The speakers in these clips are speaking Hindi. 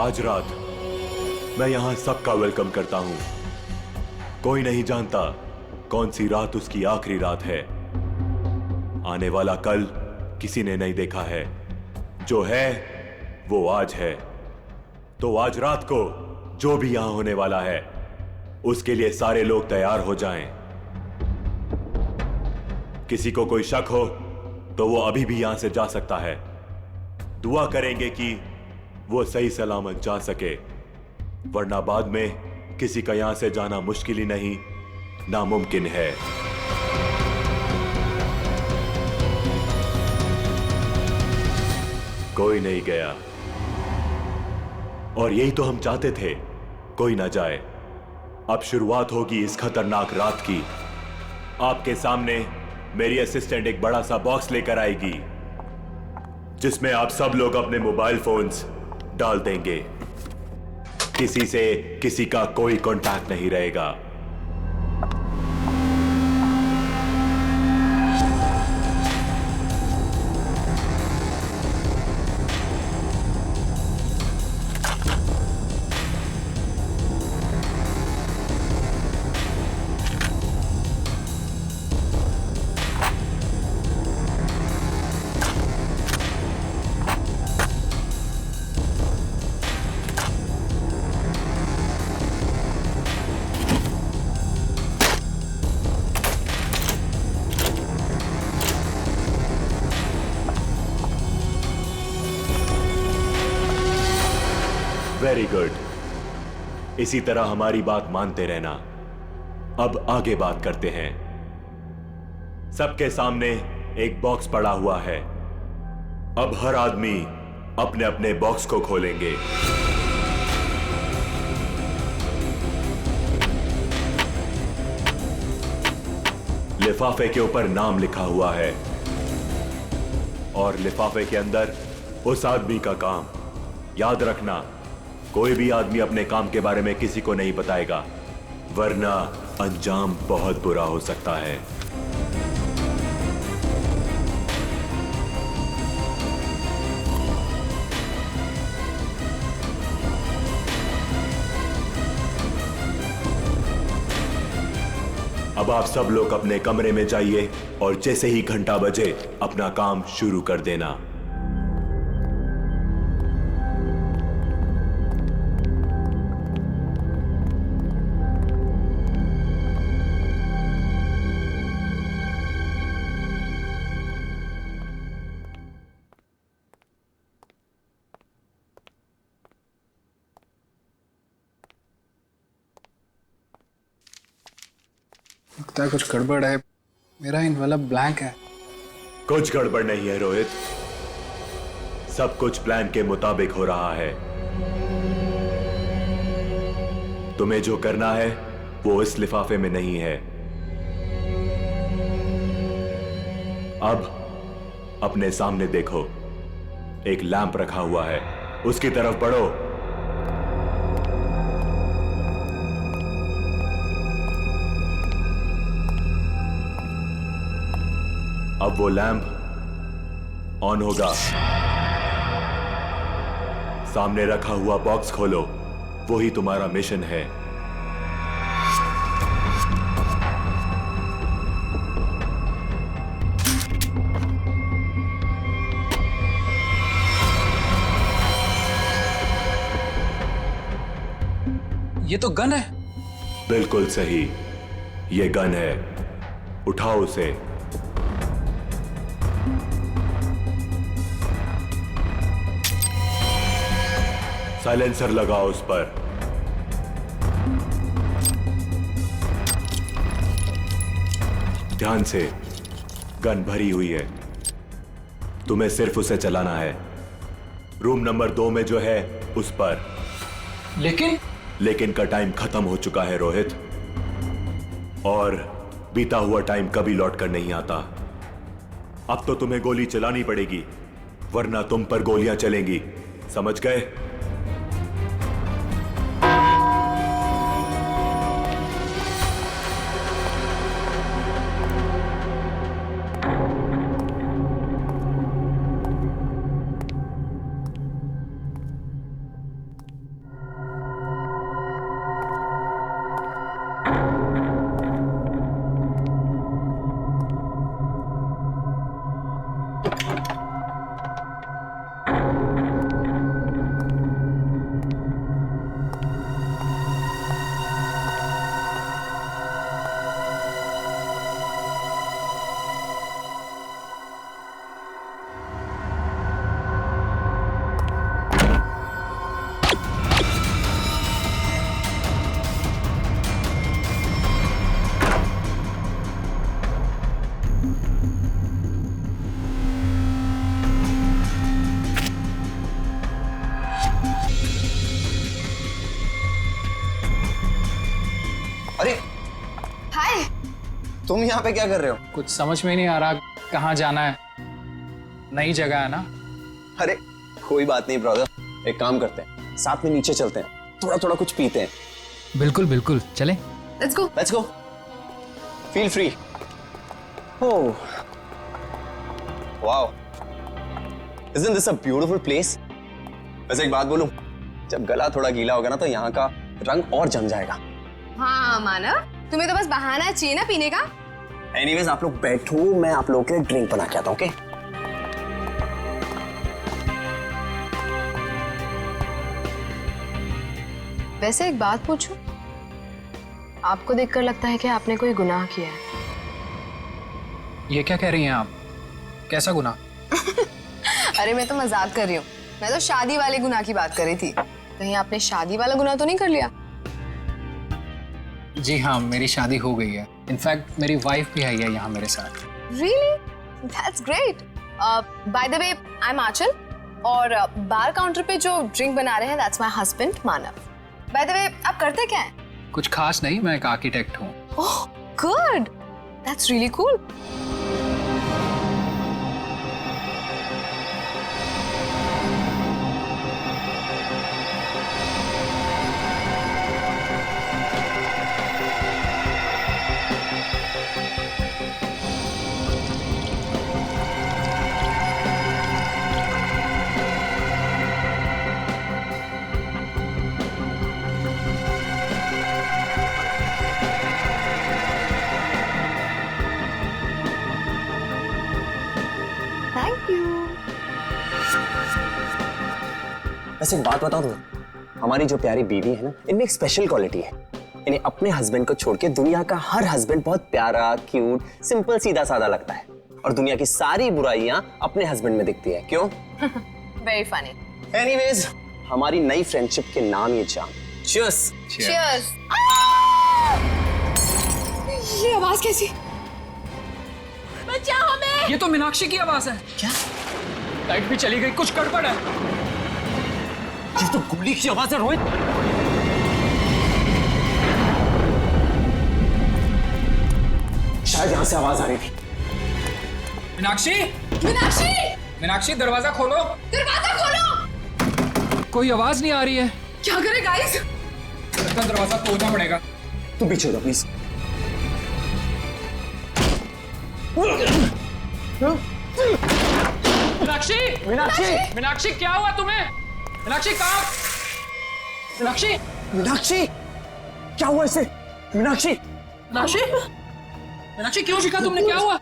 आज रात मैं यहां सबका वेलकम करता हूं। कोई नहीं जानता कौन सी रात उसकी आखिरी रात है। आने वाला कल किसी ने नहीं देखा है। जो है वो आज है। तो आज रात को जो भी यहां होने वाला है उसके लिए सारे लोग तैयार हो जाएं। किसी को कोई शक हो तो वो अभी भी यहां से जा सकता है। दुआ करेंगे कि वो सही सलामत जा सके, वरना बाद में किसी का यहां से जाना मुश्किल ही नहीं, नामुमकिन है। कोई नहीं गया और यही तो हम चाहते थे, कोई ना जाए। अब शुरुआत होगी इस खतरनाक रात की। आपके सामने मेरी असिस्टेंट एक बड़ा सा बॉक्स लेकर आएगी जिसमें आप सब लोग अपने मोबाइल फोन्स डाल देंगे। किसी से किसी का कोई कांटेक्ट नहीं रहेगा। Very good. इसी तरह हमारी बात मानते रहना। अब आगे बात करते हैं। सबके सामने एक बॉक्स पड़ा हुआ है। अब हर आदमी अपने अपने बॉक्स को खोलेंगे। लिफाफे के ऊपर नाम लिखा हुआ है और लिफाफे के अंदर उस आदमी का काम। याद रखना, कोई भी आदमी अपने काम के बारे में किसी को नहीं बताएगा, वरना अंजाम बहुत बुरा हो सकता है। अब आप सब लोग अपने कमरे में जाइए और जैसे ही घंटा बजे अपना काम शुरू कर देना। लगता है कुछ गड़बड़ है। मेरा इनवेलप ब्लैंक है। कुछ गड़बड़ नहीं है रोहित, सब कुछ प्लान के मुताबिक हो रहा है। तुम्हें जो करना है वो इस लिफाफे में नहीं है। अब अपने सामने देखो, एक लैंप रखा हुआ है, उसकी तरफ बढ़ो। अब वो लैंप ऑन होगा। सामने रखा हुआ बॉक्स खोलो, वही तुम्हारा मिशन है। ये तो गन है। बिल्कुल सही, ये गन है। उठाओ उसे। साइलेंसर लगाओ उस पर। ध्यान से, गन भरी हुई है, तुम्हें सिर्फ उसे चलाना है। रूम नंबर 2 में जो है उस पर। लेकिन का टाइम खत्म हो चुका है रोहित, और बीता हुआ टाइम कभी लौट कर नहीं आता। अब तो तुम्हें गोली चलानी पड़ेगी, वरना तुम पर गोलियां चलेंगी। समझ गए? तुम यहाँ पे क्या कर रहे हो? कुछ समझ में नहीं आ रहा कहाँ जाना है। नई जगह है ना। अरे कोई बात नहीं ब्रदर, एक काम करते हैं, साथ में नीचे चलते हैं, थोड़ा थोड़ा कुछ पीते हैं। बिल्कुल बिल्कुल, चले। Let's go. Feel free. Oh wow, isn't this a beautiful place? वैसे एक बात बोलूं, जब गला थोड़ा गीला होगा ना तो यहाँ का रंग और जम जाएगा। हाँ मानव, तुम्हें तो बस बहाना चाहिए ना पीने का। एनीवेज आप लोग बैठो, मैं आप लोगों के लिए ड्रिंक बना के आता हूँ। ओके? वैसे एक बात पूछूं, आपको देखकर लगता है कि आपने कोई गुनाह किया है। ये क्या कह रही हैं आप? कैसा गुनाह? अरे मैं तो मजाक कर रही हूँ, मैं तो शादी वाले गुनाह की बात कर रही थी। कहीं आपने शादी वाला गुनाह तो नहीं कर लिया? जी हाँ, मेरी शादी हो गई है। इनफैक्ट मेरी वाइफ भी आई है यहाँ मेरे साथ। Really? That's great. By the way, I'm आंचल और बार काउंटर पे जो ड्रिंक बना रहे हैं that's my husband Manav. By the way, आप करते क्या हैं? कुछ खास नहीं, मैं एक आर्किटेक्ट हूँ। Oh, good. That's really cool. Thank you. वैसे एक बात बताऊं तुम्हें, हमारी जो प्यारी बीवी है ना, इनमें एक स्पेशल क्वालिटी है। इन्हें अपने हस्बैंड को छोड़ के दुनिया का हर हस्बैंड बहुत प्यारा, क्यूट, सिंपल, सीधा साधा लगता है और दुनिया की सारी बुराइयां अपने हस्बैंड में दिखती है। क्यों? Very funny. एनीवेज, हमारी नई फ्रेंडशिप के नाम ये जाम। Cheers. Cheers. ये आवाज कैसी? बचाओ हमें! ये तो मीनाक्षी की आवाज है। क्या? लाइट भी चली गई, कुछ गड़बड़ है। ये तो गोली की आवाज है रोहित। शायद यहां से आवाज आ रही थी। मीनाक्षी! मीनाक्षी! मीनाक्षी, दरवाजा खोलो। दरवाजा खोलो! कोई आवाज नहीं आ रही है। क्या करें गाइस? लगता है दरवाजा तोड़ना पड़ेगा। तू पीछे हो जा प्लीज। मीनाक्षी! मीनाक्षी! मीनाक्षी, क्या हुआ तुम्हें? मीनाक्षी कहाँ? मीनाक्षी! मीनाक्षी! क्या हुआ इसे? मीनाक्षी! मीनाक्षी! मीनाक्षी, क्यों शिका तुमने? क्या हुआ?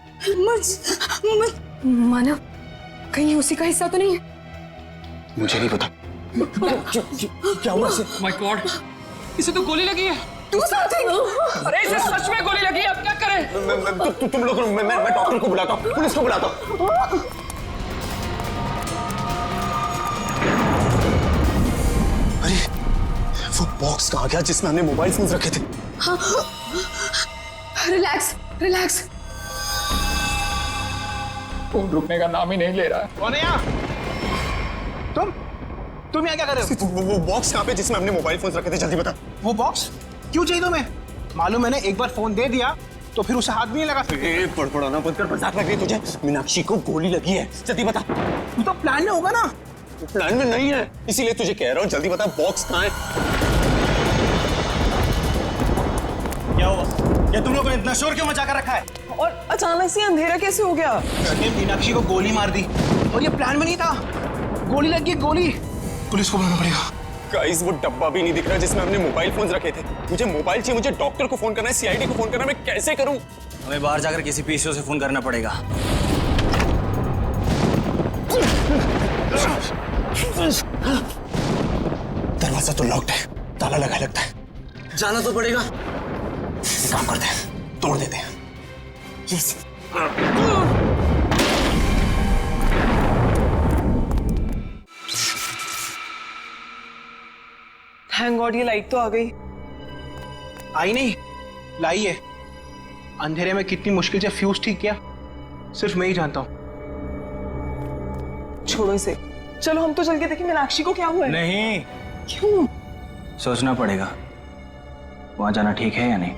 मानव, कहीं उसी का हिस्सा तो नहीं है? मुझे नहीं पता। क्या हुआ इसे? माय गॉड, इसे तो गोली लगी है। Do something! अरे इसे सच में गोली लगी है, अब क्या करें? तुम लोग, मैं डॉक्टर को बुलाता हूँ, पुलिस को बुलाता हूँ। अरे वो बॉक्स कहाँ गया जिसमें हमने मोबाइल फोन्स रखे थे? Relax, relax. फोन रुकने का नाम ही नहीं ले रहा है। कौन है यहाँ? तुम यहाँ क्या कर रहे हो? वो बॉक्स कहाँ पे जिसमें हमने मोबाइल फोन्स रखे थे? जल्दी बता। वो बॉक्स क्यों चाहिए तुम्हें? मालूम मैंने एक बार फोन दे दिया तो फिर उसे हाथ भी नहीं लगा। पड़पड़ाना बंद कर, मजाक लग रही है तुझे? मीनाक्षी को गोली लगी है, जल्दी बता। तू तो प्लान में होगा ना? प्लान में नहीं है, इसीलिए तुझे कह रहा हूँ, जल्दी बता बॉक्स कहाँ है? क्या हुआ? ये तुम लोगों ने इतना शोर क्यों मचा कर रखा है? और अचानक से अंधेरा कैसे हो गया? मैंने मीनाक्षी को गोली मार दी और ये प्लान में नहीं था। गोली लगी, गोली। पुलिस को बुलाना पड़ेगा। गाइस, वो डब्बा भी नहीं दिख रहा जिसमें हमने मोबाइल फोन्स रखे थे। मुझे मोबाइल चाहिए, मुझे डॉक्टर को फोन करना है, सीआईडी को फोन करना है, मैं कैसे करूं? हमें बाहर जाकर किसी पीसीओ से फोन करना पड़ेगा। दरवाजा तो लॉक्ड है, ताला लगा लगता है। जाना तो पड़ेगा। एक काम करते हैं, तोड़ देते हैं। यस। थैंक गॉड ये लाइट तो आ गई। आई नहीं, लाई है। अंधेरे में कितनी मुश्किल से फ्यूज ठीक किया, सिर्फ मैं ही जानता हूँ। छोड़ो इसे, चलो हम तो चल के देखें मीनाक्षी को क्या हुआ है। नहीं, क्यों? सोचना पड़ेगा वहां जाना ठीक है या नहीं।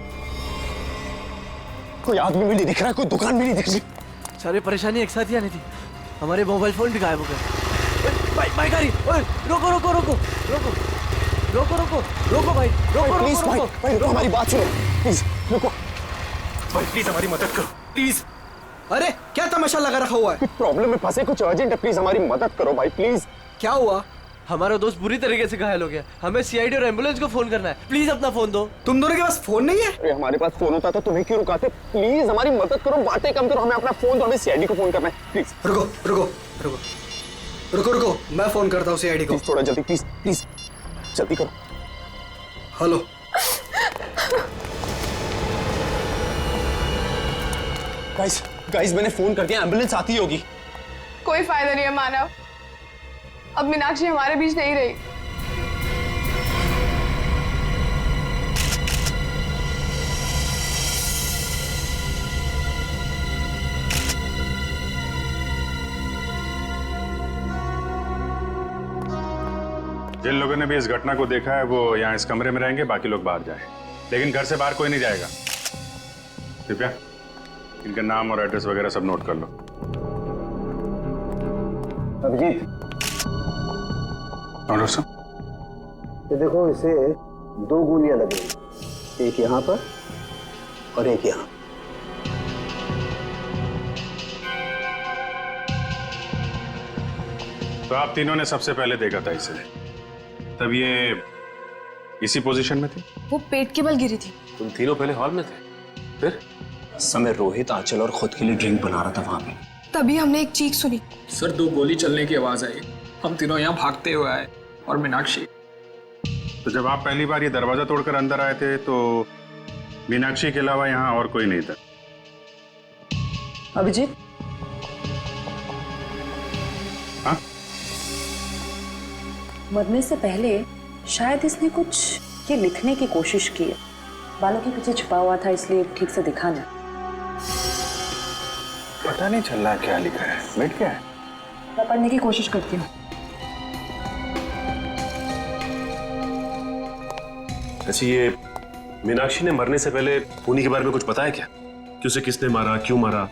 कोई आदमी भी नहीं दिख रहा, कोई दुकान भी नहीं दिख रही। सारी परेशानी एक साथ ही आनी थी, हमारे मोबाइल फोन भी गायब हो गए। भाई गाड़ी, ओए रोको रोको रोको रोको रोको रोको रोको भाई, रोको प्लीज रोको भाई, रोको भाई रुको, हमारी बात सुनो प्लीज, रुको। भाई प्लीज हमारी मदद करो प्लीज। अरे क्या तमाशा लगा रखा हुआ है? कुछ प्रॉब्लम में फंसे, कुछ अर्जेंट है, प्लीज हमारी मदद करो भाई प्लीज। क्या हुआ? हमारा दोस्त बुरी तरीके से घायल हो गया, हमें सीआईडी और एम्बुलेंस को फोन करना है, प्लीज अपना फोन दो। तुम दोनों के पास फोन नहीं है? अरे हमारे पास फोन होता तो तुम्हें क्यों रुकाते? प्लीज हमारी मदद करो, बातें कम करो, हमें अपना फोन दो, हमें सीआईडी को फोन करना है प्लीज। रुको रुको रुको रुको रुको, मैं फोन करता हूँ सीआईडी को। प्लीज थोड़ा जल्दी, प्लीज प्लीज जल्दी करो। हेलो, गाइस गाइस मैंने फोन कर दिया, एम्बुलेंस आती होगी। कोई फायदा नहीं है मानव, अब मीनाक्षी हमारे बीच नहीं रही। जिन लोगों ने भी इस घटना को देखा है वो यहाँ इस कमरे में रहेंगे, बाकी लोग बाहर जाएं। लेकिन घर से बाहर कोई नहीं जाएगा। कृपया इनका नाम और एड्रेस वगैरह सब नोट कर लो। अभिजीत, और सब ये देखो, इसे 2 गोलियां लगी, एक यहाँ पर और एक यहाँ। तो आप तीनों ने सबसे पहले देखा था इसे, तब ये इसी पोजीशन में थी? वो पेट के बल गिरी थी। तुम तीनों पहले हॉल में थे, फिर? समय रोहित, आंचल और खुद के लिए ड्रिंक बना रहा था वहां पे। तभी हमने एक चीख सुनी। सर 2 गोली चलने की आवाज आई, हम तीनों यहाँ भागते हुए आए और मीनाक्षी। तो जब आप पहली बार ये दरवाजा तोड़कर अंदर आए थे तो मीनाक्षी के अलावा यहाँ और कोई नहीं था? अभिजीत, हाँ? मरने से पहले शायद इसने कुछ ये लिखने की कोशिश की है, बालों के पीछे छुपा हुआ था इसलिए ठीक से दिखा नहीं। पता नहीं चल रहा क्या लिखा है, बैठ क्या है? मैं पढ़ने की कोशिश करती हूँ। अच्छा, ये मीनाक्षी ने मरने से पहले खूनी के बारे में कुछ बताया क्या? कि उसे किसने मारा, क्यों मारा,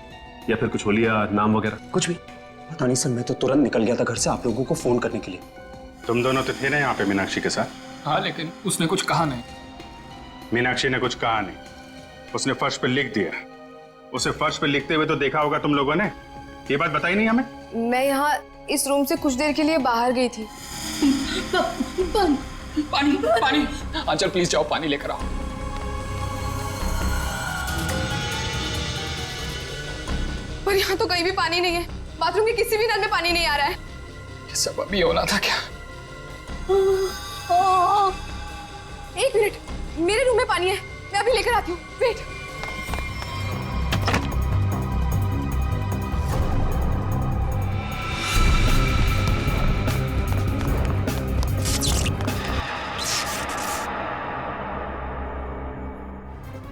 या फिर कुछ होलिया नाम वगैरह? कुछ भी पता नहीं सर, मैं तो तुरंत निकल गया था घर से आप लोगों को फोन करने के लिए। तुम दोनों तो थे ना यहाँ पे मीनाक्षी के साथ? हाँ, लेकिन उसने कुछ कहा नहीं। मीनाक्षी ने कुछ कहा नहीं, उसने फर्श पे लिख दिया। उसे फर्श पे लिखते हुए तो देखा होगा तुम लोगों ने, ये बात बताई नहीं हमें? मैं यहाँ इस रूम से कुछ देर के लिए बाहर गई थी। पानी पानी, आंचल प्लीज जाओ पानी लेकर आओ। पर यहाँ तो कहीं भी पानी नहीं है, बाथरूम के किसी भी नल में पानी नहीं आ रहा है। ये सब अभी होना था क्या? एक मिनट, मेरे रूम में पानी है, मैं अभी लेकर आती हूँ, वेट।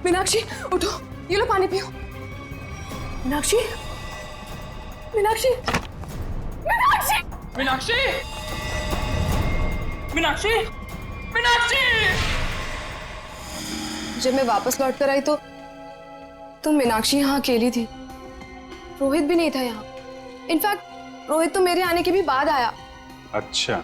मीनाक्षी उठो, ये लो पानी पियो। मीनाक्षी, मीनाक्षी, मीनाक्षी, मीनाक्षी, मीनाक्षी, मीनाक्षी! जब मैं वापस लौट कर आई तो मीनाक्षी यहाँ अकेली थी। रोहित भी नहीं था यहाँ। इनफैक्ट रोहित तो मेरे आने के भी बाद आया। अच्छा,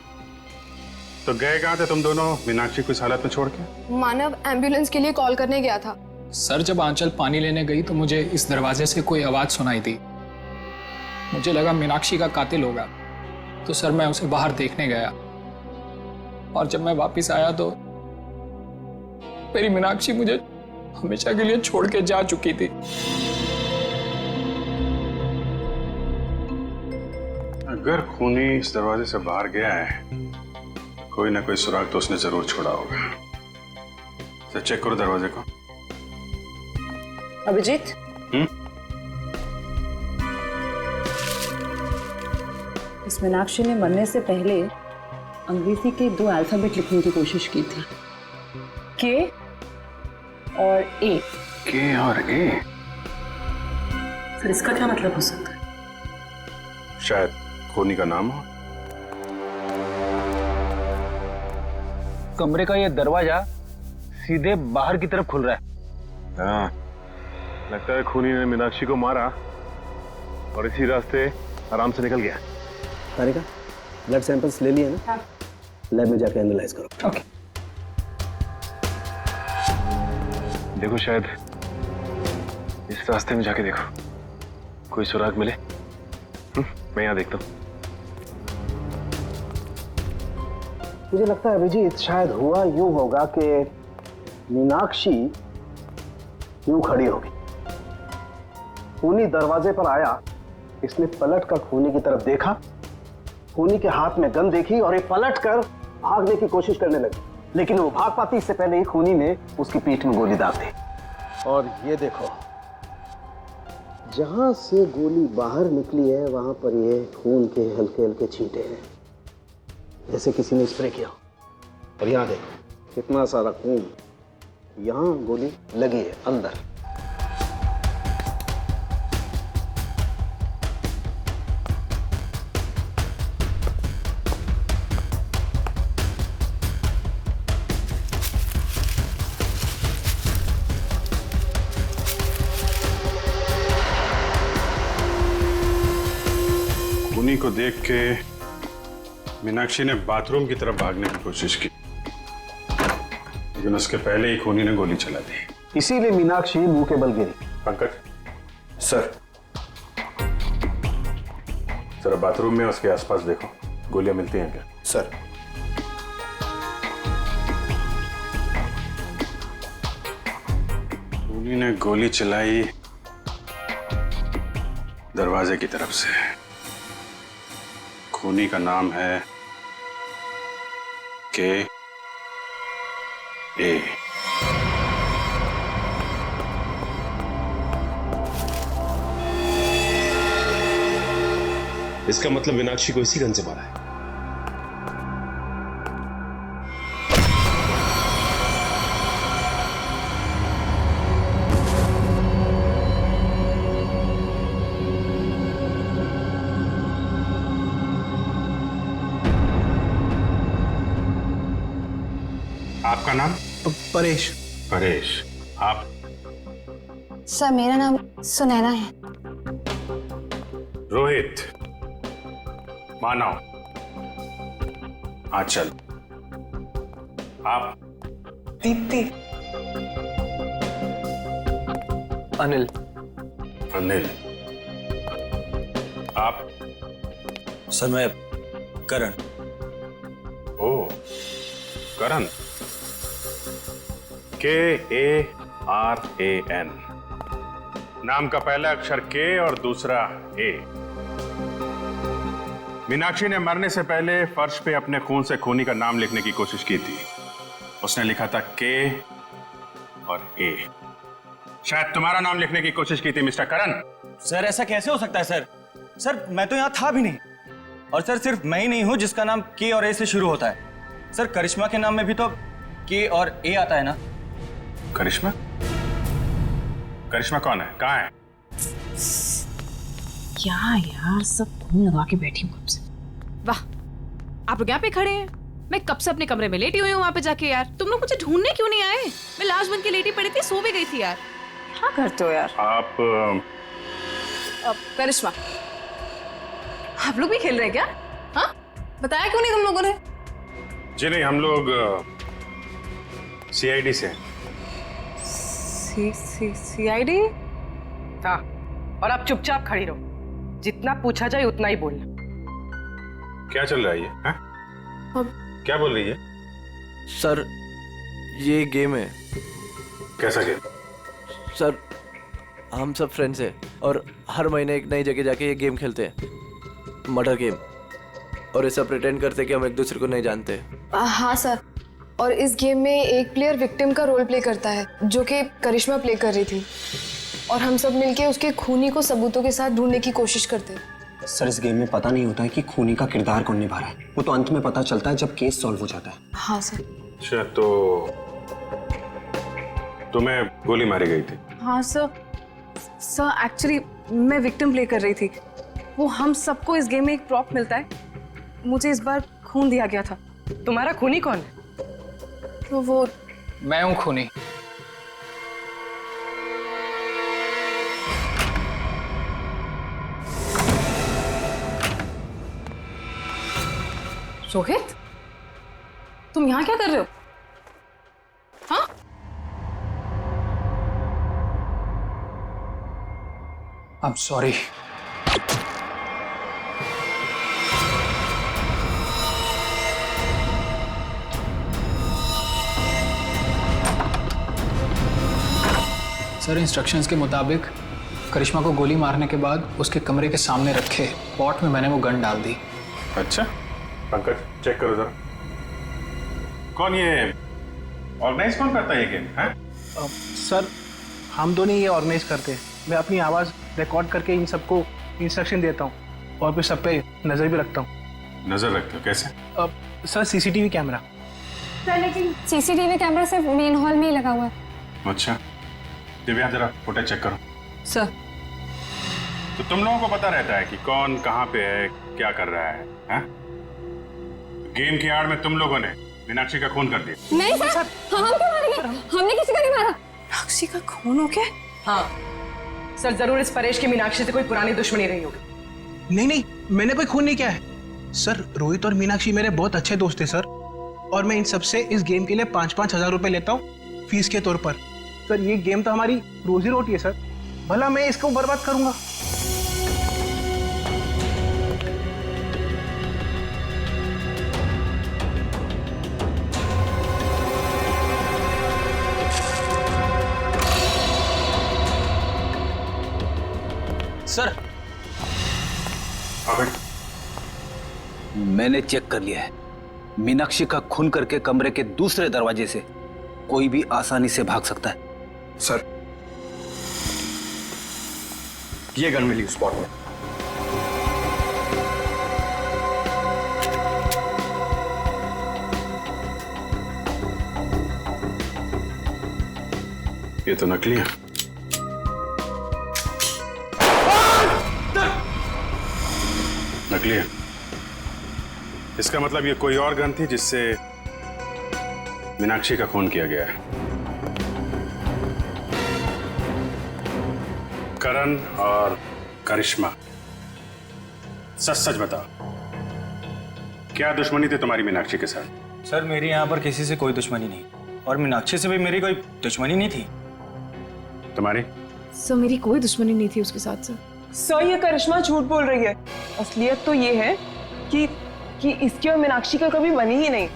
तो गए कहाँ थे तुम दोनों मीनाक्षी को इस हालत में छोड़ के? मानव एम्बुलेंस के लिए कॉल करने गया था। सर जब आंचल पानी लेने गई तो मुझे इस दरवाजे से कोई आवाज सुनाई दी। मुझे लगा मीनाक्षी का कातिल होगा, तो सर मैं उसे बाहर देखने गया। और जब मैं वापस आया तो मेरी मीनाक्षी मुझे हमेशा के लिए छोड़ के जा चुकी थी। अगर खूनी इस दरवाजे से बाहर गया है, कोई ना कोई सुराग तो उसने जरूर छोड़ा होगा। तो चेक करो दरवाजे को। अभिजीत, इस मीनाक्षी ने मरने से पहले अंग्रेजी के 2 अल्फाबेट लिखने की कोशिश की थी, के और ए। के और ए? सर इसका क्या मतलब हो सकता है? शायद खूनी का नाम हो। कमरे का ये दरवाजा सीधे बाहर की तरफ खुल रहा है। हाँ, लगता है खूनी ने मीनाक्षी को मारा और इसी रास्ते आराम से निकल गया। तारिका, ब्लड सैंपल्स ले लिए ना? लैब में जाकर एनालाइज करो। ओके। देखो शायद इस रास्ते में जाके देखो, कोई सुराग मिले। मैं यहाँ देखता हूँ। मुझे लगता है अभिजीत, शायद हुआ यूं होगा कि मीनाक्षी यूं खड़ी होगी, खूनी दरवाजे पर आया, इसने पलट कर खूनी की तरफ देखा, खूनी के हाथ में गन देखी और ये पलट कर भागने की कोशिश करने लगी, लेकिन वो भाग पाती इससे पहले ही खूनी ने उसकी पीठ में गोली दाग दी। और ये देखो, जहां से गोली बाहर निकली है वहां पर ये खून के हल्के हल्के छींटे हैं, जैसे किसी ने स्प्रे किया। और यहाँ देखो कितना सारा खून, यहाँ गोली लगी है अंदर। खूनी को देख के मीनाक्षी ने बाथरूम की तरफ भागने की कोशिश की, लेकिन उसके पहले ही खूनी ने गोली चला दी। इसीलिए मीनाक्षी मुंह के बल गिरी। पंकज सर, जरा बाथरूम में उसके आसपास देखो, गोलियां मिलती हैं क्या? सर। खूनी ने गोली चलाई दरवाजे की तरफ से। खूनी का नाम है के ए। इसका मतलब मीनाक्षी को इसी गन से मारा है। आपका नाम? परेश। परेश। आप? सर मेरा नाम सुनैना है। रोहित। मानव। आंचल। आप? दीप्ति। अनिल। अनिल। आप? सर मैं करण। ओ, करण। KARAN। नाम का पहला अक्षर के और दूसरा ए। मीनाक्षी ने मरने से पहले फर्श पे अपने खून से खूनी का नाम लिखने की कोशिश की थी। उसने लिखा था के और ए। शायद तुम्हारा नाम लिखने की कोशिश की थी मिस्टर करण। सर ऐसा कैसे हो सकता है सर? सर मैं तो यहाँ था भी नहीं। और सर सिर्फ मैं ही नहीं हूँ जिसका नाम के और ए से शुरू होता है। सर करिश्मा के नाम में भी तो के और ए आता है ना? करिश्मा? करिश्मा कौन है? कहाँ है? क्या यार, सब खून लगा के बैठी हूँ कब से। वाह, आप लोग यहाँ पे खड़े हैं। मैं कब से अपने कमरे में लेटी हुई हूँ वहाँ पे जाके। यार तुम लोग मुझे ढूंढने क्यों नहीं आए? मैं लाश बन के लेटी पड़ी थी, सो भी गई थी यार। क्या करते हो यार? आप करिश्मा, आप लोग भी खेल रहे हैं क्या? हाँ, बताया क्यों नहीं तुम लोगों ने? जी नहीं, हम लोग CID से हैं। CID? हाँ, और आप चुपचाप खड़ी रहो, जितना पूछा जाए उतना ही बोलना। क्या चल रहा है ये? हाँ? क्या बोल रही है? सर ये गेम है। कैसा गेम? सर हम सब फ्रेंड्स हैं और हर महीने एक नई जगह जाके ये गेम खेलते हैं, मर्डर गेम। और ऐसा प्रिटेंड करते कि हम एक दूसरे को नहीं जानते। हाँ सर, और इस गेम में एक प्लेयर विक्टिम का रोल प्ले करता है, जो कि करिश्मा प्ले कर रही थी, और हम सब मिलके उसके खूनी को सबूतों के साथ ढूंढने की कोशिश करते हैं। सर इस गेम में पता नहीं होता है कि खूनी का किरदार कौन निभा रहा है, वो तो अंत में पता चलता है जब केस सॉल्व हो जाता है। हाँ सर। अच्छा, तो तुम्हें गोली मारी गई थी? हाँ सर एक्चुअली मैं विक्टिम प्ले कर रही थी। वो हम सबको इस गेम में एक प्रॉप मिलता है, मुझे इस बार खून दिया गया था। तुम्हारा खूनी कौन है? तो वो मैं हूं खूनी। रोहित, तुम यहाँ क्या कर रहे हो? हाँ? I'm sorry. सर, इंस्ट्रक्शंस के मुताबिक करिश्मा को गोली मारने के बाद उसके कमरे के सामने रखे पॉट में मैंने वो गन डाल दी। अच्छा, पंकज चेक करो जरा। कौन ये ऑर्गेनाइज कौन करता है ये गेम? है सर, हम दोनों ये ऑर्गेनाइज करते हैं। मैं अपनी आवाज़ रिकॉर्ड करके इन सबको इंस्ट्रक्शन देता हूँ और फिर सब पे नज़र भी रखता हूँ। नजर रखते हो कैसे? Sir, CCTV camera. सर, लेकिन सीसीटीवी कैमरा सिर्फ मेन हॉल में ही लगा हुआ है। अच्छा, दिव्या जरा फुटेज चेक करो। सर, तो तुम लोगों को पता रहता है कि कौन कहाँ पे है, क्या कर रहा है, हैं? गेम की आड़ में तुम लोगों ने मीनाक्षी का खून कर दिया। नहीं सर, हम क्यों मारेंगे? हमने किसी को नहीं मारा। मीनाक्षी का खून हो गया? हाँ सर, जरूर इस परेश की मीनाक्षी से कोई पुरानी दुश्मनी रही होगी। नहीं नहीं, मैंने कोई खून नहीं किया है सर। रोहित और मीनाक्षी मेरे बहुत अच्छे दोस्त हैं सर, और मैं इन सबसे इस गेम के लिए 5-5 हजार रुपए लेता हूँ फीस के तौर पर। सर, ये गेम तो हमारी रोजी रोटी है सर, भला मैं इसको बर्बाद करूंगा? सर, मैंने चेक कर लिया है। मीनाक्षी का खून करके कमरे के दूसरे दरवाजे से कोई भी आसानी से भाग सकता है। सर, ये गन मिली स्पॉट में। ये तो नकली है। नकली है। इसका मतलब ये कोई और गन थी जिससे मीनाक्षी का खून किया गया है। करण और करिश्मा, सच सच बताओ, क्या दुश्मनी थी तुम्हारी मीनाक्षी के साथ? सर, मेरी यहाँ पर किसी से कोई दुश्मनी नहीं, और मीनाक्षी से भी मेरी कोई दुश्मनी नहीं थी। तुम्हारी? सर, मेरी कोई दुश्मनी नहीं थी उसके साथ सर। सर, ये करिश्मा झूठ बोल रही है। असलियत तो ये है कि इसकी और मीनाक्षी का कभी बनी ही नहीं।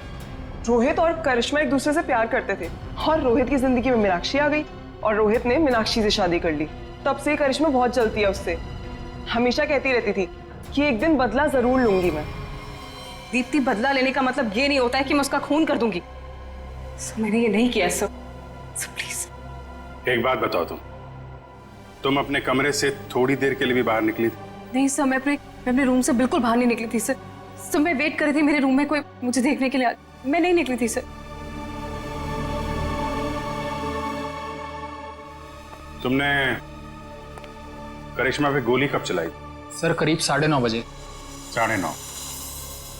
रोहित और करिश्मा एक दूसरे से प्यार करते थे और रोहित की जिंदगी में मीनाक्षी आ गई और रोहित ने मीनाक्षी से शादी कर ली। तब से करिश्मा बहुत जलती है उससे। हमेशा कहती रहती थी कि एक दिन बदला जरूर लूंगी मैं। दीप्ति, बदला लेने का मतलब ये नहीं होता है कि मैं उसका खून कर दूंगी। सर, मैंने ये नहीं किया सर। प्लीज एक बात बताओ, तुम अपने कमरे से थोड़ी देर के लिए भी बाहर निकली थी? नहीं सर, मैं अपने रूम से बिल्कुल बाहर नहीं निकली थी सर। सर, मैं वेट कर रही थी मेरे रूम में कोई मुझे देखने के लिए। मैं नहीं निकली थी सर। तुमने करिश्मा पे गोली कब चलाई? सर, करीब 9:30 बजे। 9:30।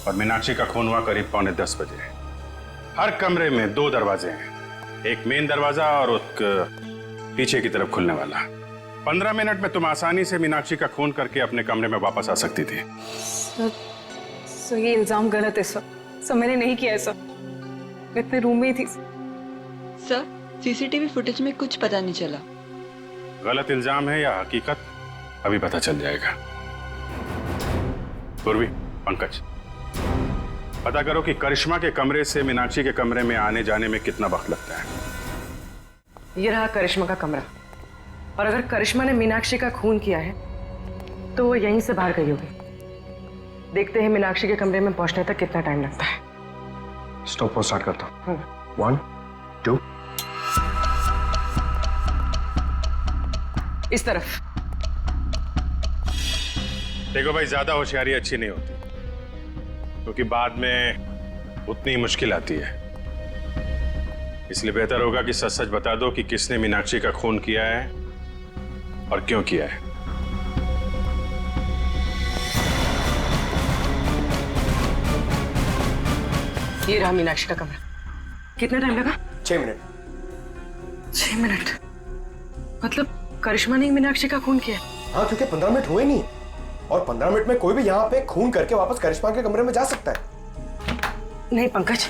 और मीनाक्षी का खून हुआ करीब 9:45 बजे। हर कमरे में 2 दरवाजे हैं, एक मेन दरवाजा और एक पीछे की तरफ खुलने वाला। 15 मिनट में तुम आसानी से मीनाक्षी का खून करके अपने कमरे में वापस आ सकती थी। सर, ये इल्जाम गलत है सर। सर, मैंने नहीं किया है सर। मैं अपने रूम में ही थी सर। सीसीटीवी फुटेज में कुछ पता नहीं चला। गलत इल्जाम है या हकीकत, अभी पता चल जाएगा। पूर्वी, पंकज, पता करो कि करिश्मा के कमरे से मीनाक्षी के कमरे में आने जाने में कितना वक्त लगता है। ये रहा करिश्मा का कमरा, और अगर करिश्मा ने मीनाक्षी का खून किया है तो वो यहीं से बाहर गई होगी। देखते हैं मीनाक्षी के कमरे में पहुंचने तक कितना टाइम लगता है। स्टॉप स्टार्ट करता हूँ। 1 2 इस तरफ। देखो भाई, ज्यादा होशियारी अच्छी नहीं होती, क्योंकि बाद में उतनी मुश्किल आती है। इसलिए बेहतर होगा कि सच सच बता दो कि किसने मीनाक्षी का खून किया है और क्यों किया है। ये रहा मीनाक्षी का कमरा। कितना टाइम लगा? 6 मिनट। 6 मिनट? मतलब करिश्मा ने मीनाक्षी का खून किया? हाँ, क्योंकि 15 मिनट हुए नहीं, और 15 मिनट में कोई भी यहाँ पे खून करके वापस करिश्मा के कमरे में जा सकता है। नहीं पंकज,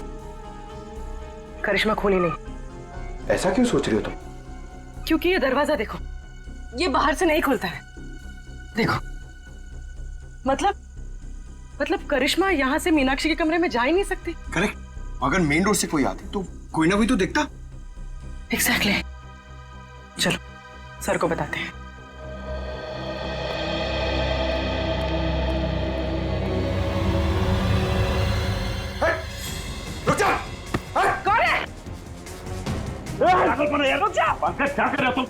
करिश्मा खूनी नहीं। ऐसा क्यों सोच रही हो तुम? क्योंकि ये दरवाजा देखो, ये बाहर से नहीं खुलता है। देखो, मतलब करिश्मा यहाँ से मीनाक्षी के कमरे में जा ही नहीं सकती। करेक्ट। अगर मेन डोर से कोई आती तो कोई ना कोई तो दिखता। एग्जैक्टली। चलो सर को बताते हैं। रुक जा। कौन है? रुक जा। पंकज क्या कर रहे हो तुम?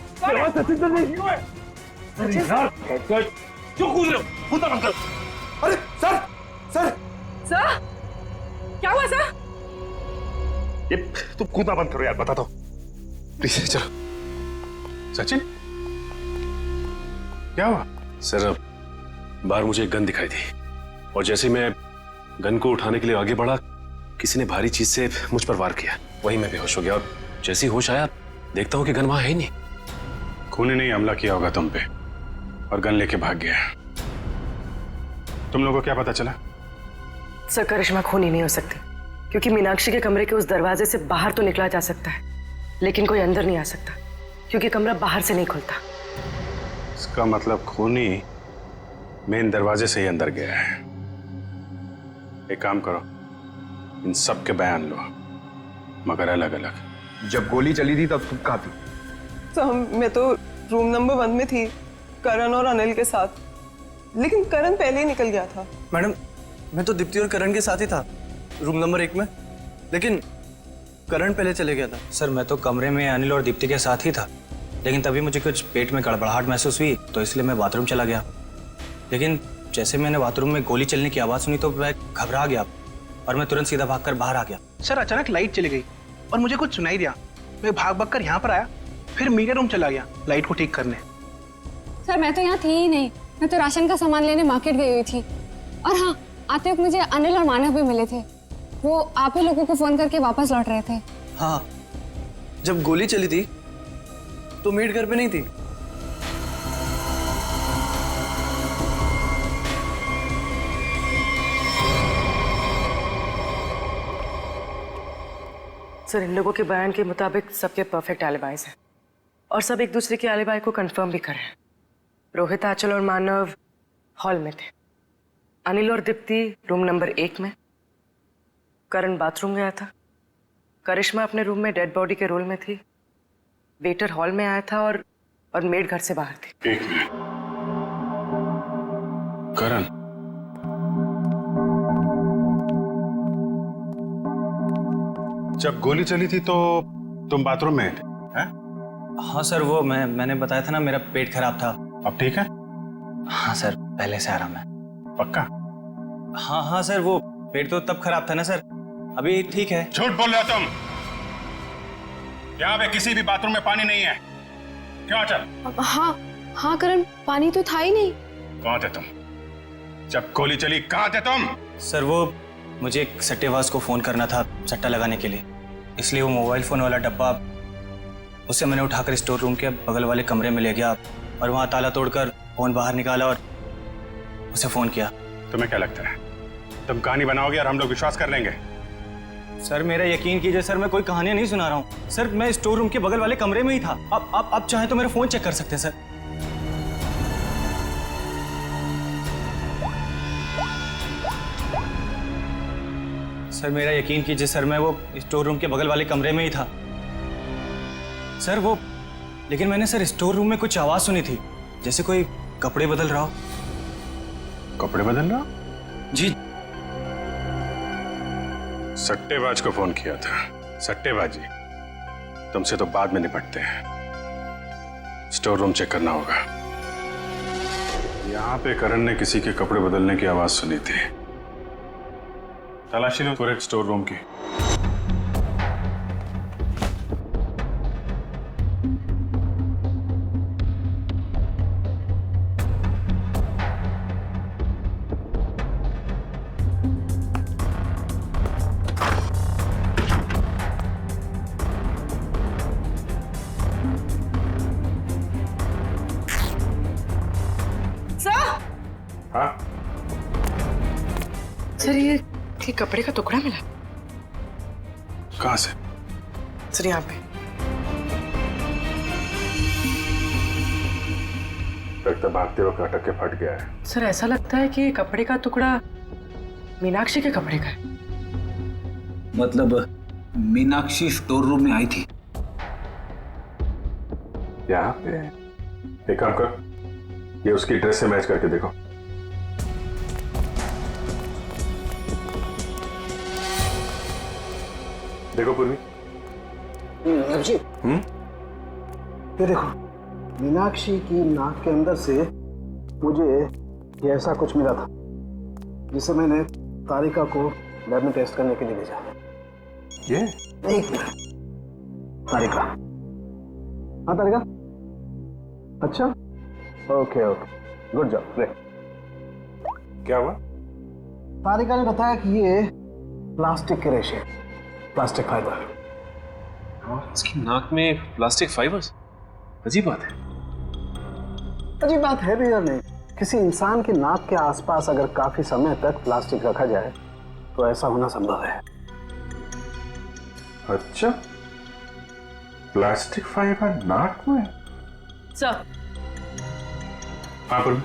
क्यों कूद रहे हो? कूदा बंद करो। अरे सर, सर, सर, क्या हुआ सर? ये तुम कूदा बंद करो यार, बता दो प्लीज। चलो। सचिन, क्या हुआ? सर बाहर मुझे एक गन दिखाई दी और जैसे मैं गन को उठाने के लिए आगे बढ़ा, किसी ने भारी चीज से मुझ पर वार किया। वहीं मैं बेहोश हो गया और जैसे ही होश आया देखता हूं कि गन वहां है ही नहीं। खूनी ने हमला किया होगा तुम पे और गन लेके भाग गया। तुम लोगों को क्या पता चला? सर करिश्मा खूनी नहीं हो सकती, क्योंकि मीनाक्षी के कमरे के उस दरवाजे से बाहर तो निकला जा सकता है, लेकिन कोई अंदर नहीं आ सकता, क्योंकि कमरा बाहर से नहीं खुलता। इसका मतलब खूनी मेन दरवाजे से ही अंदर गया है। एक काम करो, इन सब के बयान लो, मगर अलग अलग। जब गोली चली थी तब तुम कहाँ थी? तो मैं तो रूम नंबर 1 में थी, करण और अनिल के साथ, लेकिन करण पहले ही निकल गया था। मैडम, मैं तो दीप्ति और करण के साथ ही था रूम नंबर 1 में, लेकिन करण पहले चले गया था। सर मैं तो कमरे में अनिल और दीप्ति के साथ ही था, लेकिन तभी मुझे कुछ पेट में गड़बड़ाहट महसूस हुई, तो इसलिए मैं बाथरूम चला गया। लेकिन जैसे मैंने बाथरूम में गोली चलने की आवाज़ सुनी तो मैं घबरा गया और मैं तुरंत सीधा भागकर बाहर आ गया। सर अचानक लाइट चली गई और मुझे कुछ सुनाई दिया। मैं भाग कर यहाँ पर आया, फिर मीडिया रूम चला गया लाइट को ठीक करने। सर मैं तो यहाँ थी ही नहीं, मैं तो राशन का सामान लेने मार्केट गई हुई थी। और हाँ, आते वक्त मुझे अनिल और मानव भी मिले थे। वो आप ही लोगों को फोन करके वापस लौट रहे थे। हाँ, जब गोली चली थी तो मेड घर पे नहीं थी। सर इन लोगों के बयान के मुताबिक सबके परफेक्ट एलिबाइज हैं और सब एक दूसरे के एलिबाई को कंफर्म भी कर रहे हैं। रोहित, आंचल और मानव हॉल में थे, अनिल और दीप्ति रूम नंबर 1 में, करण बाथरूम गया था, करिश्मा अपने रूम में डेड बॉडी के रोल में थी, वेटर हॉल में आया था और मेड घर से बाहर थी। एक मिनट, करण, जब गोली चली थी तो तुम बाथरूम में थे? हैं? हाँ सर, वो मैंने बताया था ना, मेरा पेट खराब था। अब ठीक है? हाँ सर, पहले से आराम है। पक्का? हाँ सर, वो पेट तो तब खराब था ना सर, अभी ठीक है। झूठ बोल रहे हो तुम। यहाँ पे किसी भी बाथरूम में पानी नहीं है। क्यों आंचल? हाँ करण, पानी तो था ही नहीं। कहाँ थे तुम जब गोली चली? कहाँ थे तुम? सर वो मुझे एक सट्टेबाज को फोन करना था सट्टा लगाने के लिए, इसलिए वो मोबाइल फोन वाला डब्बा उसे मैंने उठाकर स्टोर रूम के बगल वाले कमरे में ले गया और वहां ताला तोड़कर फोन बाहर निकाला और उसे फोन किया। तुम्हें क्या लगता है तुम कहानी बनाओगे और हम लोग विश्वास कर लेंगे? सर मेरा यकीन कीजिए सर, मैं कोई कहानियां नहीं सुना रहा हूँ सर, मैं स्टोर रूम के बगल वाले कमरे में ही था। आप चाहें तो मेरा फोन चेक कर सकते हैं सर। सर मेरा यकीन कीजिए सर, मैं वो स्टोर रूम के बगल वाले कमरे में ही था सर। वो लेकिन मैंने सर स्टोर रूम में कुछ आवाज सुनी थी, जैसे कोई कपड़े बदल रहा हो। कपड़े बदल रहा? जी। सट्टेबाज को फोन किया था। सट्टेबाजी तुमसे तो बाद में निपटते हैं, स्टोर रूम चेक करना होगा। यहाँ पे करण ने किसी के कपड़े बदलने की आवाज सुनी थी। तलाशी लो पूरे स्टोर रूम की। सर ये कपड़े का टुकड़ा मिला? कहाँ से? सर यहाँ पे। लगता भागते वक्त अटक के फट गया है। सर ऐसा लगता है कि ये कपड़े का टुकड़ा मीनाक्षी के कपड़े का है। मतलब मीनाक्षी स्टोर रूम में आई थी यहाँ पे? एक काम कर, ये उसकी ड्रेस से मैच करके देखो। देखो पूर्वी। जी ये देखो, मीनाक्षी की नाक के अंदर से मुझे ये ऐसा कुछ मिला था जिसे मैंने तारिका को लैब में टेस्ट करने के लिए भेजा। ये एक मिनट, तारिका। हाँ तारिका, अच्छा okay okay, good job, great. क्या हुआ? तारिका ने बताया कि ये प्लास्टिक के रेशे, प्लास्टिक फाइबर। इसकी नाक में प्लास्टिक फाइबर्स? अजीब बात है। अजीब बात है भी या नहीं, किसी इंसान की नाक के आसपास अगर काफी समय तक प्लास्टिक रखा जाए तो ऐसा होना संभव है। अच्छा, प्लास्टिक फाइबर नाक में? सर। हाँ पूर्वी।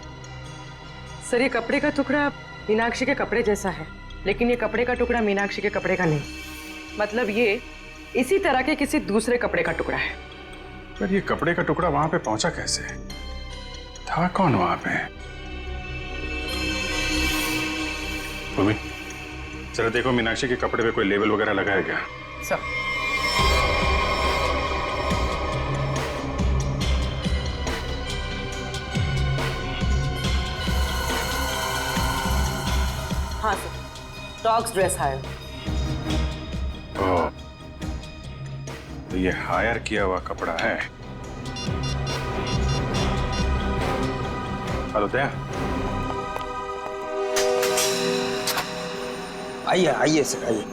सर ये कपड़े का टुकड़ा मीनाक्षी के कपड़े जैसा है, लेकिन ये कपड़े का टुकड़ा मीनाक्षी के कपड़े का नहीं। मतलब ये इसी तरह के किसी दूसरे कपड़े का टुकड़ा है। पर ये कपड़े का टुकड़ा वहां पे पहुंचा कैसे? था कौन वहां पे? पूर्वी, जरा देखो मीनाक्षी के कपड़े पे कोई लेबल वगैरह लगा है क्या? सर। हाँ सर, डॉग्स ड्रेस हायर। ओह, तो ये हायर किया हुआ कपड़ा है। हेलो दया। आइए आइए सर, आइए।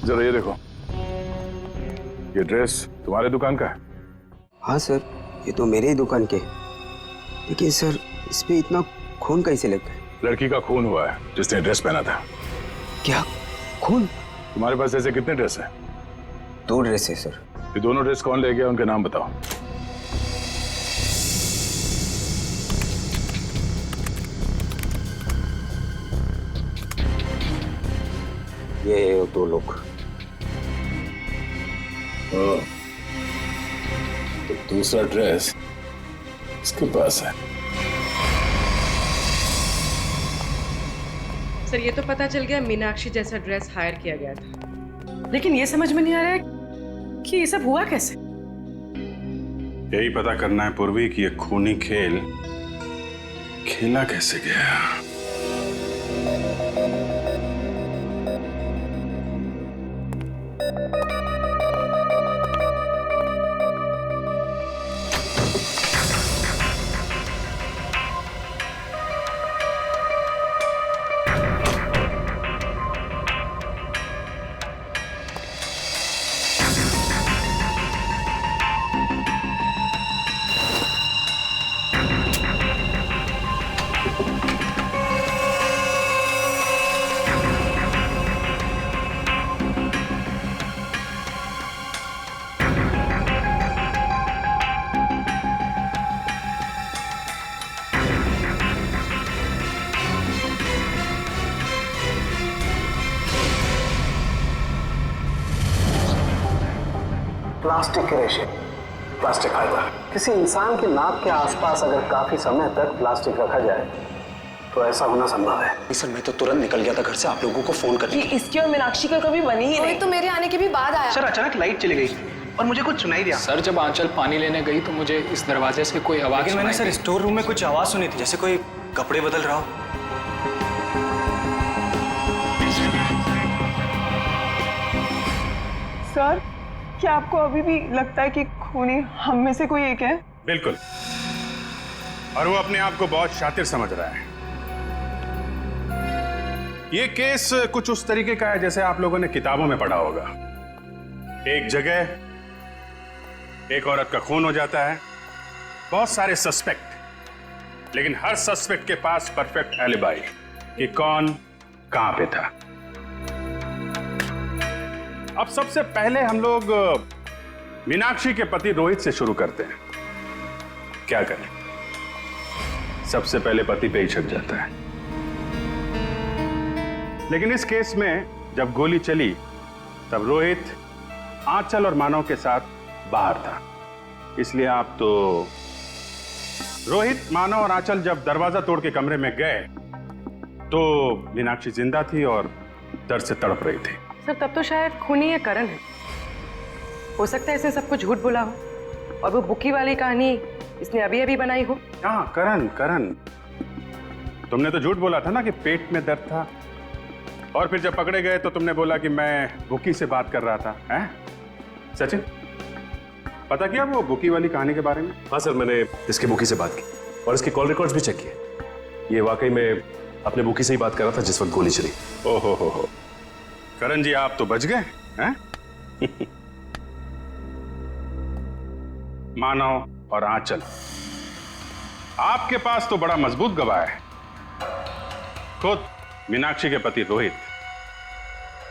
जरा ये देखो, ये ड्रेस तुम्हारे दुकान का है? हाँ सर, ये तो मेरे ही दुकान के। लेकिन सर इस पे इतना खून कैसे लग गया? लड़की का खून हुआ है जिसने ड्रेस पहना था। क्या खून? तुम्हारे पास ऐसे कितने ड्रेस हैं? 2 ड्रेस है सर। ये दोनों ड्रेस कौन ले गया, उनके नाम बताओ। ये 2 लोग। तो दूसरा ड्रेस इसके पास है। सर ये तो पता चल गया मीनाक्षी जैसा ड्रेस हायर किया गया था, लेकिन ये समझ में नहीं आ रहा है कि ये सब हुआ कैसे। यही पता करना है पूर्वी कि ये खूनी खेल खेला कैसे गया। प्लास्टिक के रेशे, प्लास्टिक फाइबर। किसी इंसान की नाक के आसपास अगर काफी समय तक प्लास्टिक रखा जाए तो ऐसा होना संभव है। सर मैं तो तुरंत निकल गया था घर से आप लोगों को फोन करने। इसकी और मीनाक्षी का कभी बनी ही नहीं। तो मेरे आने के भी बाद आया। सर अचानक लाइट चली गई और मुझे कुछ सुनाई दिया। सर जब आंचल पानी लेने गई तो मुझे इस दरवाजे से कोई आवाज लेकिन मैंने सर स्टोर रूम में कुछ आवाज सुनी थी, जैसे कोई कपड़े बदल रहा हो। सर क्या आपको अभी भी लगता है कि खूनी हम में से कोई एक है? बिल्कुल, और वो अपने आप को बहुत शातिर समझ रहा है। ये केस कुछ उस तरीके का है जैसे आप लोगों ने किताबों में पढ़ा होगा। एक जगह एक औरत का खून हो जाता है, बहुत सारे सस्पेक्ट, लेकिन हर सस्पेक्ट के पास परफेक्ट एलिबाई, कि कौन कहां पे था। अब सबसे पहले हम लोग मीनाक्षी के पति रोहित से शुरू करते हैं। क्या करें, सबसे पहले पति पे ही छक जाता है। लेकिन इस केस में जब गोली चली तब रोहित आंचल और मानव के साथ बाहर था, इसलिए आप तो रोहित, मानव और आंचल जब दरवाजा तोड़ के कमरे में गए तो मीनाक्षी जिंदा थी और दर्द से तड़प रही थी। सर तब तो शायद खूनी है करण है। हो सकता है इसने सबको झूठ बोला हो और वो बुकी वाली कहानी इसने अभी अभी बनाई हो। हाँ करण, तुमने तो झूठ बोला था ना कि पेट में दर्द था, और फिर जब पकड़े गए तो तुमने बोला कि मैं बुकी से बात कर रहा था। हैं सचिन, पता किया वो बुकी वाली कहानी के बारे में? हाँ सर, मैंने इसके बुकी से बात की और इसके कॉल रिकॉर्ड्स भी चेक किए। ये वाकई में अपने बुकी से ही बात कर रहा था जिस वक्त गोली चली। ओहो हो, करण जी आप तो बच गए हैं। मानव और आंचल, आपके पास तो बड़ा मजबूत गवाह है। खुद मीनाक्षी के पति रोहित,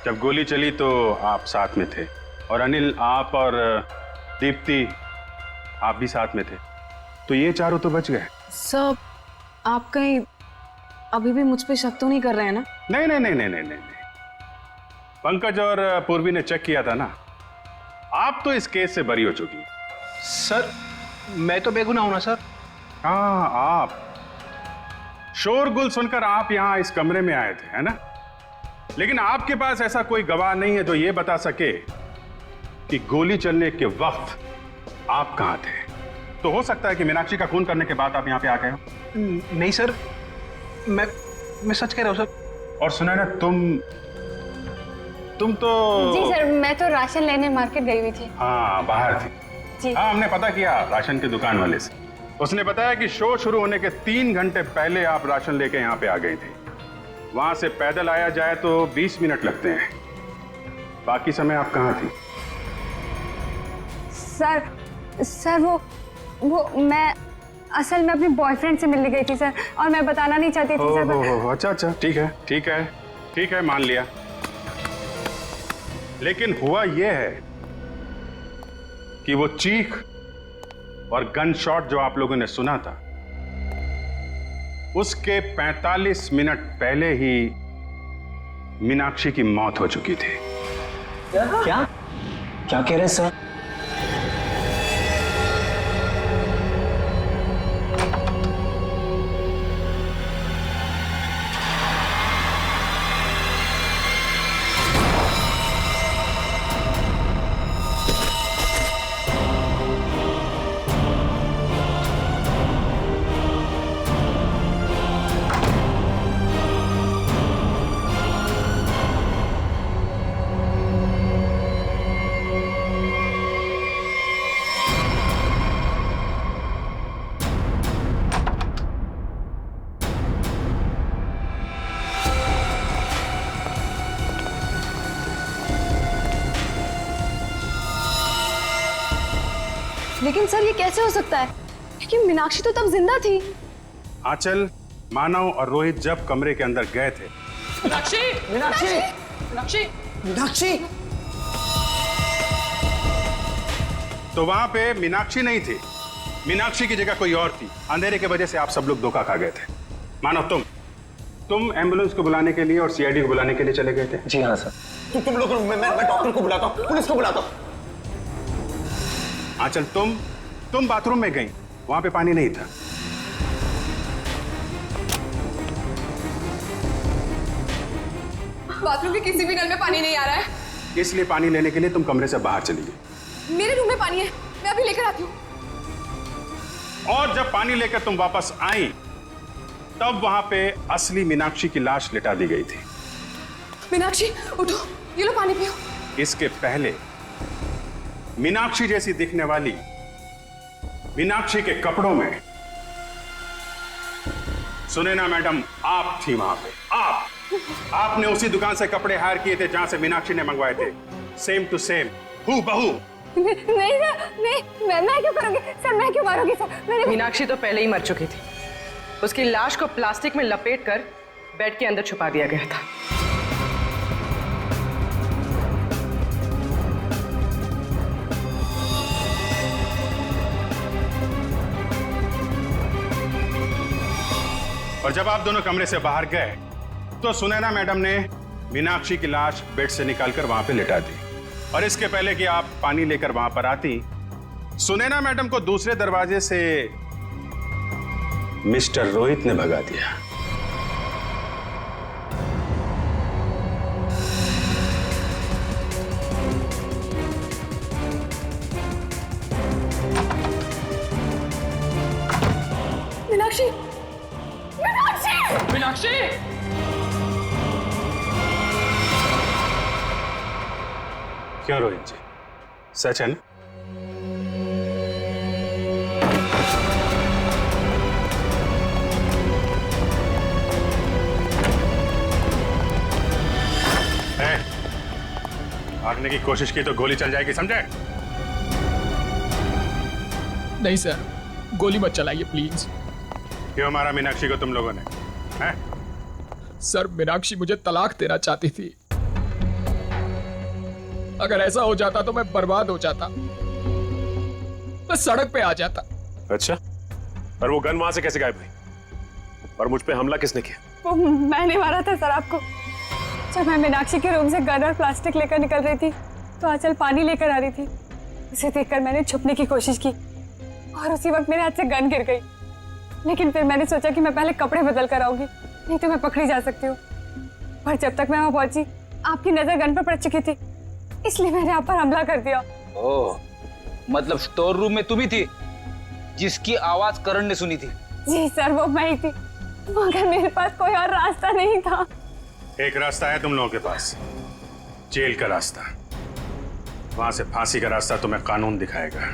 जब गोली चली तो आप साथ में थे, और अनिल, आप और दीप्ति आप भी साथ में थे, तो ये चारों तो बच गए। सर आप कहीं अभी भी मुझ पे शक तो नहीं कर रहे हैं ना? नहीं। पंकज और पूर्वी ने चेक किया था ना, आप तो इस केस से बरी हो चुकी। सर मैं तो बेगुनाह हूं ना सर। हाँ, आप शोरगुल सुनकर आप यहां इस कमरे में आए थे, है ना? लेकिन आपके पास ऐसा कोई गवाह नहीं है जो ये बता सके कि गोली चलने के वक्त आप कहां थे। तो हो सकता है कि मीनाक्षी का खून करने के बाद आप यहां पे आ गए हो। नहीं सर, मैं सच कह रहा हूं सर। और सुना ना, तुम तो जी सर, मैं तो राशन लेने मार्केट गई हुई थी। हाँ, बाहर थी जी। हाँ, हमने पता किया राशन की दुकान वाले से। उसने बताया कि शो शुरू होने के 3 घंटे पहले आप राशन लेके यहाँ पे आ गई थी। वहां से पैदल आया जाए तो 20 मिनट लगते हैं। बाकी समय आप कहाँ थी? सर वो मैं असल में अपने बॉयफ्रेंड से मिलने गई थी सर, और मैं बताना नहीं चाहती थी सर। अच्छा, ठीक है, मान लिया। लेकिन हुआ यह है कि वो चीख और गन शॉट जो आप लोगों ने सुना था, उसके 45 मिनट पहले ही मीनाक्षी की मौत हो चुकी थी। क्या कह रहे हैं सर? लेकिन सर ये कैसे हो सकता है, क्योंकि मीनाक्षी तो तब जिंदा थी। आंचल, मानव और रोहित जब कमरे के अंदर गए थे, मीनाक्षी तो वहां पे मीनाक्षी नहीं थी। मीनाक्षी की जगह कोई और थी। अंधेरे की वजह से आप सब लोग धोखा खा गए थे। मानव, तुम एम्बुलेंस को बुलाने के लिए और सीआईडी को बुलाने के लिए चले गए थे। जी हाँ सर। तुम लोग, मैं डॉक्टर को बुलाता हूँ, पुलिस को बुलाता हूँ। आंचल, तुम बाथरूम में गई, वहां पे पानी नहीं था। बाथरूम के किसी भी नल में पानी नहीं आ रहा है, इसलिए पानी लेने के लिए तुम कमरे से बाहर चली गई। मेरे रूम में पानी है, मैं अभी लेकर आती हूँ। और जब पानी लेकर तुम वापस आई तब वहां पे असली मीनाक्षी की लाश लिटा दी गई थी। मीनाक्षी उठो, ये लो पानी पियो। इसके पहले मीनाक्षी जैसी दिखने वाली मीनाक्षी के कपड़ों में, सुने ना मैडम, आप थी वहां पे। आपने उसी दुकान से कपड़े हायर किए थे जहां से मीनाक्षी ने मंगवाए थे। सेम टू सेम, हूबहू। नहीं सर, मैं क्यों करूंगी सर, मैं क्यों मारूंगी सर? मीनाक्षी तो पहले ही मर चुकी थी। उसकी लाश को प्लास्टिक में लपेटकर बेड के अंदर छुपा दिया गया था। और जब आप दोनों कमरे से बाहर गए तो सुनैना मैडम ने मीनाक्षी की लाश बेड से निकालकर वहां पे लिटा दी। और इसके पहले कि आप पानी लेकर वहां पर आती, सुनैना मैडम को दूसरे दरवाजे से मिस्टर रोहित ने भगा दिया। मीनाक्षी, मीनाक्षी, मीनाक्षी! क्यों रोहित जी, सच है ना? भागने की कोशिश की तो गोली चल जाएगी, समझे? नहीं सर, गोली मत चलाइए प्लीज। क्यों मारा मीनाक्षी को तुम लोगों ने? हैं? सर, मीनाक्षी मुझे तलाक देना चाहती थी। अगर ऐसा हो जाता तो मैं बर्बाद हो जाता, मैं सड़क पे आ जाता। अच्छा, और वो गन वहां से कैसे गायब हुई? और मुझ पे हमला किसने किया? वो मैंने मारा था सर आपको। जब मैं मीनाक्षी के रूम से गन और प्लास्टिक लेकर निकल रही थी तो आंचल पानी लेकर आ रही थी। उसे देखकर मैंने छुपने की कोशिश की और उसी वक्त मेरे हाथ से गन गिर गई। लेकिन फिर मैंने सोचा कि मैं पहले कपड़े बदल कर आऊंगी, नहीं तो मैं पकड़ी जा सकती हूँ। पर जब तक मैं वहां पहुंची आपकी नजर गन पर पड़ चुकी थी, इसलिए मैंने आप पर हमला कर दिया। ओह, मतलब स्टोर रूम में तुम ही थी जिसकी आवाज करण ने सुनी थी? जी सर, वो मैं ही थी, मगर मेरे पास कोई और रास्ता नहीं था। एक रास्ता है तुम लोगों के पास, जेल का रास्ता। वहां से फांसी का रास्ता तुम्हें कानून दिखाएगा।